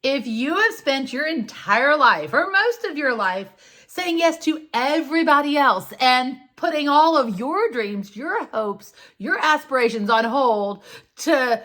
If you have spent your entire life or most of your life saying yes to everybody else and putting all of your dreams, your hopes, your aspirations on hold to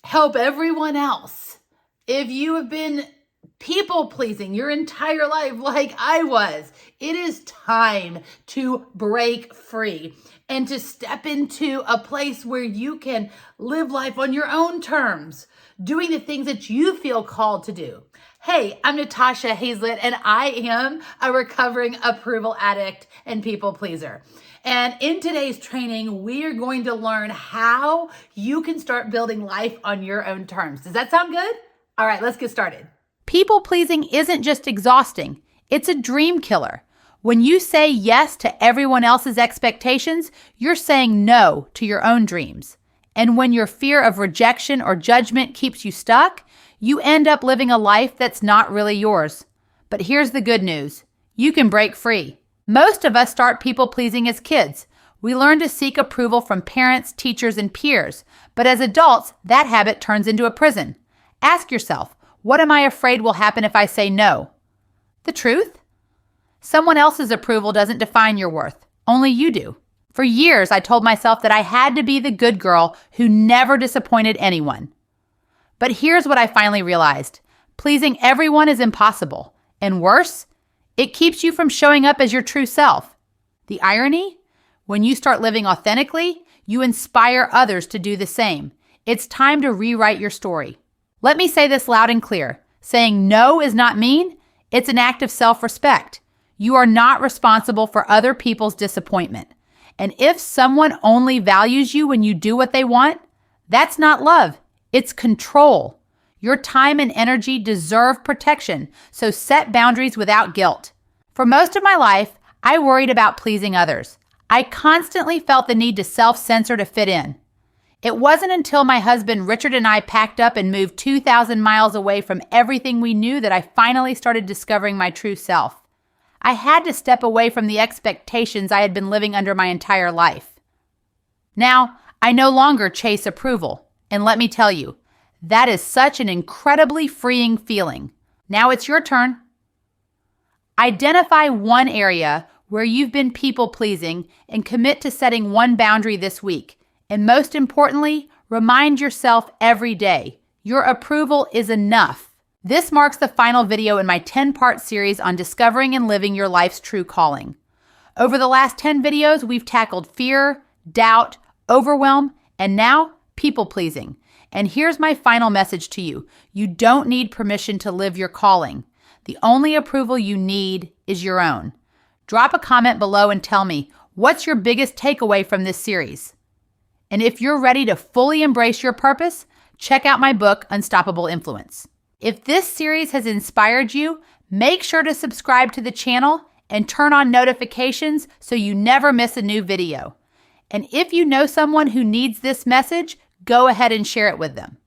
help everyone else, if you have been people pleasing your entire life like I was, it is time to break free and to step into a place where you can live life on your own terms, doing the things that you feel called to do. Hey, I'm Natasha Hazlett, and I am a recovering approval addict and people pleaser. And in today's training, we are going to learn how you can start building life on your own terms. Does that sound good? All right, let's get started. People pleasing isn't just exhausting, it's a dream killer. When you say yes to everyone else's expectations, you're saying no to your own dreams. And when your fear of rejection or judgment keeps you stuck, you end up living a life that's not really yours. But here's the good news. You can break free. Most of us start people pleasing as kids. We learn to seek approval from parents, teachers, and peers. But as adults, that habit turns into a prison. Ask yourself, what am I afraid will happen if I say no? The truth? Someone else's approval doesn't define your worth. Only you do. For years, I told myself that I had to be the good girl who never disappointed anyone. But here's what I finally realized. Pleasing everyone is impossible. And worse, it keeps you from showing up as your true self. The irony? When you start living authentically, you inspire others to do the same. It's time to rewrite your story. Let me say this loud and clear. Saying no is not mean. It's an act of self-respect. You are not responsible for other people's disappointment. And if someone only values you when you do what they want, that's not love. It's control. Your time and energy deserve protection, so set boundaries without guilt. For most of my life, I worried about pleasing others. I constantly felt the need to self-censor to fit in. It wasn't until my husband Richard and I packed up and moved 2,000 miles away from everything we knew that I finally started discovering my true self. I had to step away from the expectations I had been living under my entire life. Now, I no longer chase approval. And let me tell you, that is such an incredibly freeing feeling. Now it's your turn. Identify one area where you've been people-pleasing and commit to setting one boundary this week. And most importantly, remind yourself every day, your approval is enough. This marks the final video in my 10-part series on discovering and living your life's true calling. Over the last 10 videos, we've tackled fear, doubt, overwhelm, and now people-pleasing. And here's my final message to you. You don't need permission to live your calling. The only approval you need is your own. Drop a comment below and tell me, what's your biggest takeaway from this series? And if you're ready to fully embrace your purpose, check out my book, Unstoppable Influence. If this series has inspired you, make sure to subscribe to the channel and turn on notifications so you never miss a new video. And if you know someone who needs this message, go ahead and share it with them.